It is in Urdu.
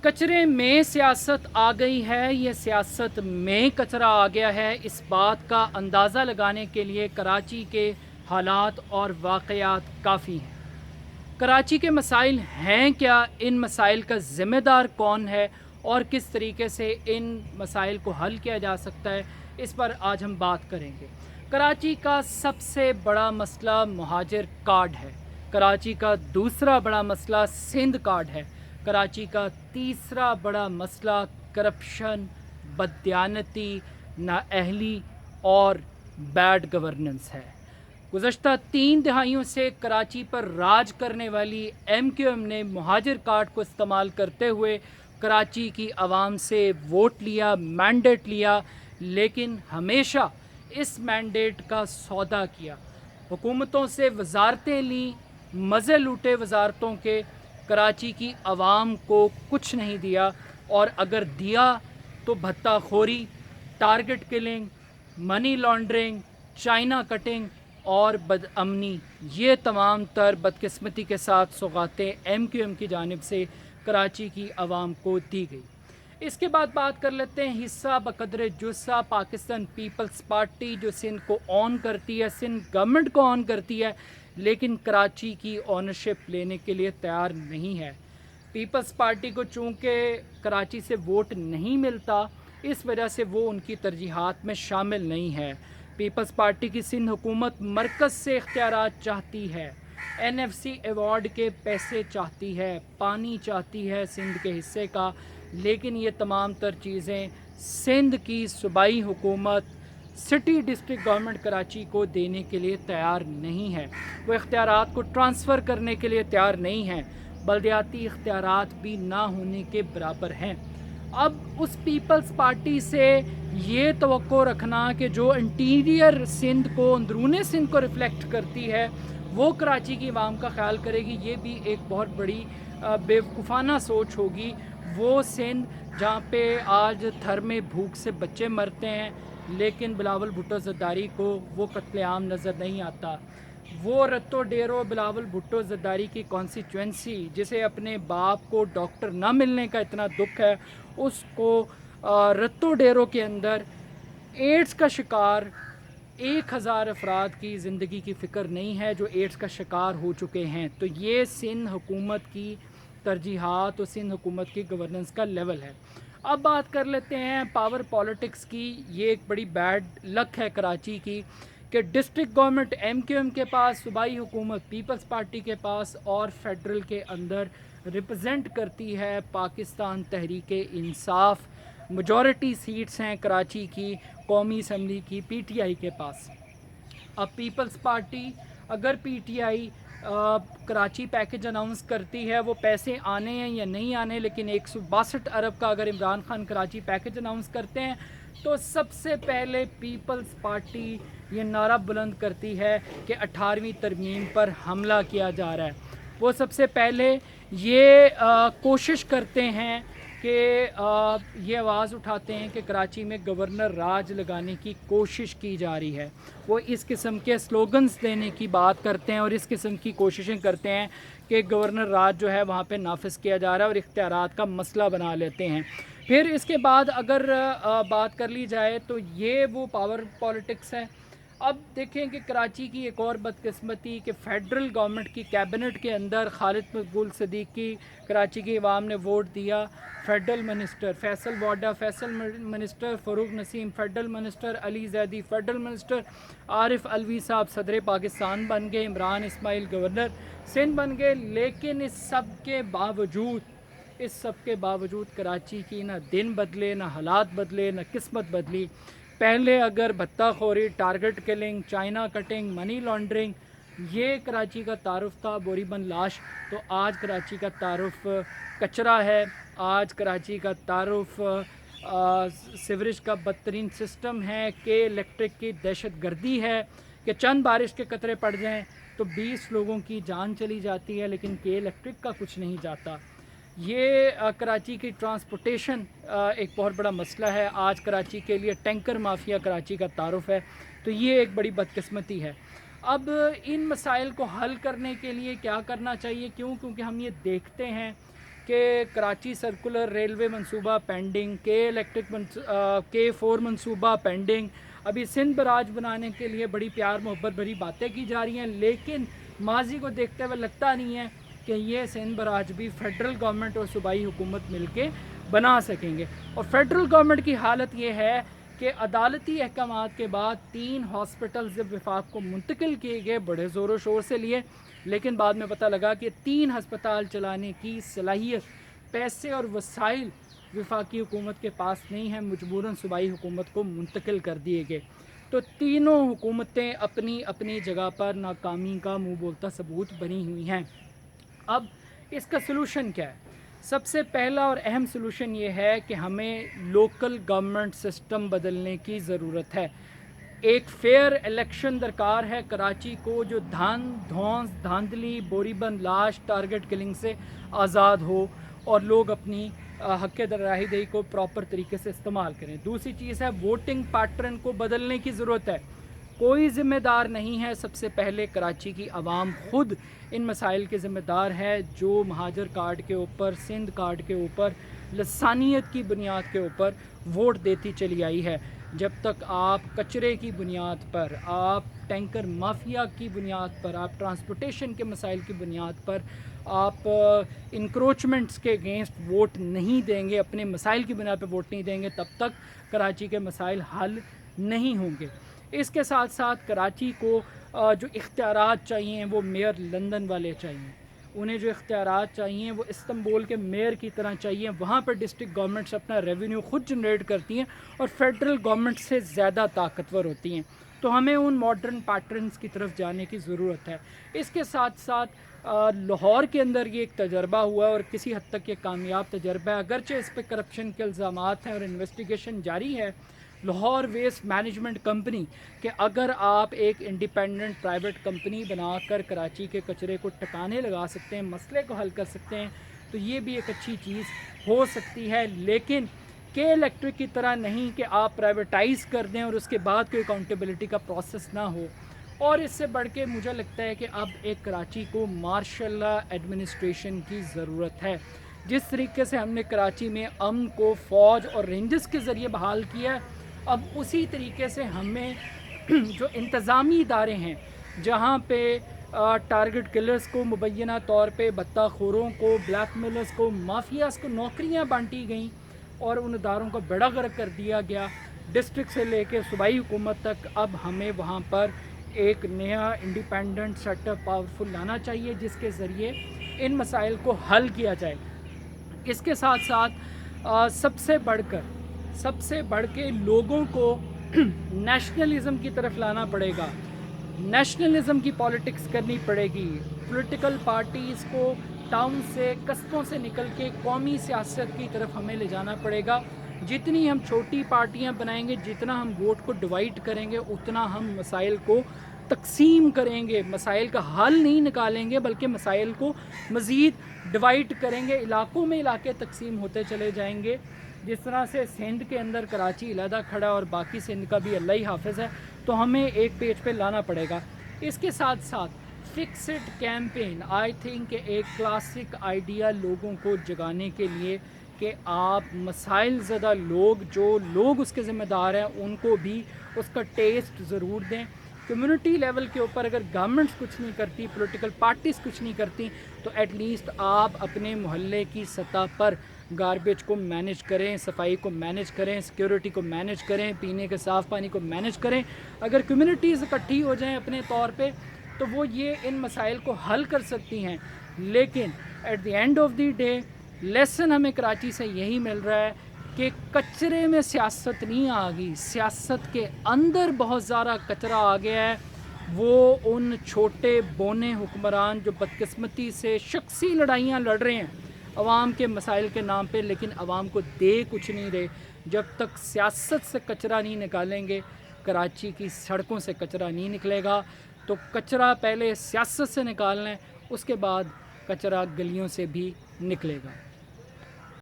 کچرے میں سیاست آ گئی ہے، یہ سیاست میں کچرا آ گیا ہے، اس بات کا اندازہ لگانے کے لیے کراچی کے حالات اور واقعات کافی ہیں۔ کراچی کے مسائل ہیں کیا، ان مسائل کا ذمہ دار کون ہے اور کس طریقے سے ان مسائل کو حل کیا جا سکتا ہے، اس پر آج ہم بات کریں گے۔ کراچی کا سب سے بڑا مسئلہ مہاجر کارڈ ہے، کراچی کا دوسرا بڑا مسئلہ سندھ کارڈ ہے، کراچی کا تیسرا بڑا مسئلہ کرپشن، بددیانتی، نااہلی اور بیڈ گورننس ہے۔ گزشتہ 3 دہائیوں سے کراچی پر راج کرنے والی ایم کیو ایم نے مہاجر کارڈ کو استعمال کرتے ہوئے کراچی کی عوام سے ووٹ لیا، مینڈیٹ لیا، لیکن ہمیشہ اس مینڈیٹ کا سودا کیا، حکومتوں سے وزارتیں لیں، مزے لوٹے وزارتوں کے، کراچی کی عوام کو کچھ نہیں دیا، اور اگر دیا تو بھتہ خوری، target killing, money laundering, China cutting اور بد امنی، یہ تمام تر بدقسمتی کے ساتھ سوغاتیں ایم کیو ایم کی جانب سے کراچی کی عوام کو دی گئی۔ اس کے بعد بات کر لیتے ہیں حصہ بقدر جثہ پاکستان پیپلز پارٹی، جو سندھ کو آن کرتی ہے، سندھ گورنمنٹ کو آن کرتی ہے، لیکن کراچی کی اونرشپ لینے کے لیے تیار نہیں ہے۔ پیپلز پارٹی کو چونکہ کراچی سے ووٹ نہیں ملتا، اس وجہ سے وہ ان کی ترجیحات میں شامل نہیں ہے۔ پیپلز پارٹی کی سندھ حکومت مرکز سے اختیارات چاہتی ہے، این ایف سی ایوارڈ کے پیسے چاہتی ہے، پانی چاہتی ہے سندھ کے حصے کا، لیکن یہ تمام تر چیزیں سندھ کی صوبائی حکومت سٹی ڈسٹرکٹ گورنمنٹ کراچی کو دینے کے لیے تیار نہیں ہے۔ وہ اختیارات کو ٹرانسفر کرنے کے لیے تیار نہیں ہیں، بلدیاتی اختیارات بھی نہ ہونے کے برابر ہیں۔ اب اس پیپلز پارٹی سے یہ توقع رکھنا کہ جو انٹیریئر سندھ کو، اندرون سندھ کو ریفلیکٹ کرتی ہے، وہ کراچی کی عوام کا خیال کرے گی، یہ بھی ایک بہت بڑی بیوقوفانہ سوچ ہوگی۔ وہ سندھ جہاں پہ آج تھر میں بھوک سے بچے مرتے ہیں، لیکن بلاول بھٹو زرداری کو وہ قتل عام نظر نہیں آتا۔ وہ رتو ڈیرو بلاول بھٹو زرداری کی کانسٹیچوئنسی، جسے اپنے باپ کو ڈاکٹر نہ ملنے کا اتنا دکھ ہے، اس کو رتو ڈیرو کے اندر ایڈز کا شکار 1000 افراد کی زندگی کی فکر نہیں ہے جو ایڈز کا شکار ہو چکے ہیں۔ تو یہ سندھ حکومت کی ترجیحات اور سندھ حکومت کی گورننس کا لیول ہے۔ اب بات کر لیتے ہیں پاور پالیٹکس کی۔ یہ ایک بڑی بیڈ لک ہے کراچی کی کہ district government M Q M کے پاس، صوبائی حکومت پیپلز پارٹی کے پاس، اور فیڈرل کے اندر ریپرزینٹ کرتی ہے پاکستان تحریک انصاف۔ میجورٹی سیٹس ہیں کراچی کی قومی اسمبلی کی پی ٹی آئی کے پاس۔ اب پیپلز پارٹی، اگر P T I Karachi package announce کرتی ہے، وہ پیسے آنے ہیں یا نہیں آنے، لیکن 162 ارب کا اگر عمران خان کراچی پیکج اناؤنس کرتے ہیں تو سب سے پہلے پیپلز پارٹی یہ نعرہ بلند کرتی ہے کہ 18ویں ترمیم پر حملہ کیا جا رہا ہے۔ وہ سب سے پہلے یہ کوشش کرتے ہیں کہ یہ آواز اٹھاتے ہیں کہ کراچی میں گورنر راج لگانے کی کوشش کی جا رہی ہے۔ وہ اس قسم کے سلوگنز دینے کی بات کرتے ہیں اور اس قسم کی کوششیں کرتے ہیں کہ گورنر راج جو ہے وہاں پہ نافذ کیا جا رہا ہے، اور اختیارات کا مسئلہ بنا لیتے ہیں۔ پھر اس کے بعد اگر بات کر لی جائے تو یہ وہ پاور پالیٹکس ہے۔ اب دیکھیں کہ کراچی کی ایک اور بدقسمتی کہ فیڈرل گورنمنٹ کی کیبنٹ کے اندر خالد مقبول صدیقی، کراچی کی عوام نے ووٹ دیا، فیڈرل منسٹر فیصل واڈا فیصل منسٹر، فروغ نسیم فیڈرل منسٹر، علی زیدی فیڈرل منسٹر، عارف الوی صاحب صدر پاکستان بن گئے، عمران اسماعیل گورنر سندھ بن گئے۔ لیکن اس سب کے باوجود کراچی کی نہ دن بدلے، نہ حالات بدلے، نہ قسمت بدلی۔ پہلے اگر بھتہ خوری، target killing, China cutting, money laundering یہ کراچی کا تعارف تھا، بوری بند لاش، تو آج کراچی کا تعارف کچرا ہے، آج کراچی کا تعارف سیوریج کا بدترین سسٹم ہے، کہ الیکٹرک کی دہشت گردی ہے، کہ چند بارش کے قطرے پڑ جائیں تو 20 لوگوں کی جان چلی جاتی ہے، لیکن کہ الیکٹرک کا کچھ نہیں جاتا۔ یہ کراچی کی ٹرانسپورٹیشن ایک بہت بڑا مسئلہ ہے۔ آج کراچی کے لیے ٹینکر مافیا کراچی کا تعارف ہے، تو یہ ایک بڑی بدقسمتی ہے۔ اب ان مسائل کو حل کرنے کے لیے کیا کرنا چاہیے؟ کیونکہ ہم یہ دیکھتے ہیں کہ کراچی سرکولر ریلوے منصوبہ پینڈنگ، K4 منصوبہ پینڈنگ، ابھی سندھ براج بنانے کے لیے بڑی پیار محبت بھری باتیں کی جا رہی ہیں، لیکن ماضی کو دیکھتے ہوئے لگتا نہیں ہے کہ یہ سندھ براج بھی فیڈرل گورنمنٹ اور صوبائی حکومت مل کے بنا سکیں گے۔ اور فیڈرل گورنمنٹ کی حالت یہ ہے کہ عدالتی احکامات کے بعد 3 ہاسپٹلز جب وفاق کو منتقل کیے گئے بڑے زور و شور سے لیے، لیکن بعد میں پتہ لگا کہ 3 ہسپتال چلانے کی صلاحیت، پیسے اور وسائل وفاقی حکومت کے پاس نہیں ہیں، مجبوراً صوبائی حکومت کو منتقل کر دیے گئے۔ تو تینوں حکومتیں اپنی اپنی جگہ پر ناکامی کا منہ بولتا ثبوت بنی ہوئی ہیں۔ اب اس کا سلوشن کیا ہے؟ سب سے پہلا اور اہم سلوشن یہ ہے کہ ہمیں لوکل گورنمنٹ سسٹم بدلنے کی ضرورت ہے۔ ایک فیئر الیکشن درکار ہے کراچی کو، جو دھاندلی، بوری بند لاش، ٹارگٹ کلنگ سے آزاد ہو اور لوگ اپنی حق رہائی دہی کو پراپر طریقے سے استعمال کریں۔ دوسری چیز ہے ووٹنگ پیٹرن کو بدلنے کی ضرورت ہے۔ کوئی ذمہ دار نہیں ہے، سب سے پہلے کراچی کی عوام خود ان مسائل کے ذمہ دار ہے، جو مہاجر کارڈ کے اوپر، سندھ کارڈ کے اوپر، لسانیت کی بنیاد کے اوپر ووٹ دیتی چلی آئی ہے۔ جب تک آپ کچرے کی بنیاد پر، آپ ٹینکر مافیا کی بنیاد پر، آپ ٹرانسپورٹیشن کے مسائل کی بنیاد پر، آپ انکروچمنٹس کے اگینسٹ ووٹ نہیں دیں گے، اپنے مسائل کی بنیاد پہ ووٹ نہیں دیں گے، تب تک کراچی کے مسائل حل نہیں ہوں گے۔ اس کے ساتھ ساتھ کراچی کو جو اختیارات چاہیے وہ میئر لندن والے چاہیے، انہیں جو اختیارات چاہیے وہ استنبول کے میئر کی طرح چاہیے۔ وہاں پر ڈسٹرکٹ گورنمنٹس اپنا ریونیو خود جنریٹ کرتی ہیں اور فیڈرل گورنمنٹ سے زیادہ طاقتور ہوتی ہیں، تو ہمیں ان ماڈرن پیٹرنز کی طرف جانے کی ضرورت ہے۔ اس کے ساتھ ساتھ لاہور کے اندر یہ ایک تجربہ ہوا اور کسی حد تک یہ کامیاب تجربہ ہے، اگرچہ اس پہ کرپشن کے الزامات ہیں اور انویسٹیگیشن جاری ہے۔ لاہور ویسٹ مینجمنٹ کمپنی کہ اگر آپ ایک انڈیپینڈنٹ پرائیویٹ کمپنی بنا کر کراچی کے کچرے کو ٹکانے لگا سکتے ہیں، مسئلے کو حل کر سکتے ہیں، تو یہ بھی ایک اچھی چیز ہو سکتی ہے، لیکن کہ الیکٹرک کی طرح نہیں کہ آپ پرائیویٹائز کر دیں اور اس کے بعد کوئی اکاؤنٹیبلٹی کا پروسیس نہ ہو۔ اور اس سے بڑھ کے مجھے لگتا ہے کہ اب ایک کراچی کو مارشل لا ایڈمنسٹریشن کی ضرورت ہے۔ جس طریقے سے ہم نے کراچی میں امن کو فوج اور رینجز کے ذریعے بحال کیا ہے، اب اسی طریقے سے ہمیں جو انتظامی ادارے ہیں جہاں پہ ٹارگٹ کلرز کو مبینہ طور پہ، بتہ خوروں کو، بلیک میلرز کو، مافیاز کو نوکریاں بانٹی گئیں اور ان اداروں کو بیڑا غرق کر دیا گیا، ڈسٹرکٹ سے لے کے صوبائی حکومت تک، اب ہمیں وہاں پر ایک نیا انڈیپینڈنٹ سیٹ اپ پاورفل لانا چاہیے جس کے ذریعے ان مسائل کو حل کیا جائے۔ اس کے ساتھ ساتھ سب سے بڑھ کے لوگوں کو نیشنلزم کی طرف لانا پڑے گا، نیشنلزم کی پالیٹکس کرنی پڑے گی، پولیٹیکل پارٹیز کو ٹاؤن سے، قصبوں سے نکل کے قومی سیاست کی طرف ہمیں لے جانا پڑے گا۔ جتنی ہم چھوٹی پارٹیاں بنائیں گے، جتنا ہم ووٹ کو ڈیوائیڈ کریں گے، اتنا ہم مسائل کو تقسیم کریں گے، مسائل کا حل نہیں نکالیں گے بلکہ مسائل کو مزید ڈیوائیڈ کریں گے، علاقوں میں علاقے تقسیم ہوتے چلے جائیں گے۔ جس طرح سے سندھ کے اندر کراچی علیحدہ کھڑا اور باقی سندھ کا بھی اللہ ہی حافظ ہے، تو ہمیں ایک پیج پہ لانا پڑے گا۔ اس کے ساتھ ساتھ فکسڈ کیمپین، آئی تھنک ایک کلاسک آئیڈیا لوگوں کو جگانے کے لیے کہ آپ مسائل زدہ جو لوگ اس کے ذمہ دار ہیں ان کو بھی اس کا ٹیسٹ ضرور دیں۔ کمیونٹی لیول کے اوپر اگر گورنمنٹس کچھ نہیں کرتی، پولیٹیکل پارٹیز کچھ نہیں کرتی، تو ایٹ لیسٹ آپ اپنے محلے کی سطح پر گاربیج کو مینیج کریں، صفائی کو مینیج کریں، سیکیورٹی کو مینیج کریں، پینے کے صاف پانی کو مینیج کریں۔ اگر کمیونٹیز اکٹھی ہو جائیں اپنے طور پہ تو وہ یہ ان مسائل کو حل کر سکتی ہیں، لیکن at the end of the day lesson ہمیں کراچی سے یہی مل رہا ہے کہ کچرے میں سیاست نہیں آ گئی، سیاست کے اندر بہت زیادہ کچرا آ گیا ہے۔ وہ ان چھوٹے بونے حکمران جو بدقسمتی سے شخصی لڑائیاں لڑ رہے ہیں عوام کے مسائل کے نام پہ، لیکن عوام کو دے کچھ نہیں رہے۔ جب تک سیاست سے کچرا نہیں نکالیں گے، کراچی کی سڑکوں سے کچرا نہیں نکلے گا۔ تو کچرا پہلے سیاست سے نکالنا ہے، اس کے بعد کچرا گلیوں سے بھی نکلے گا۔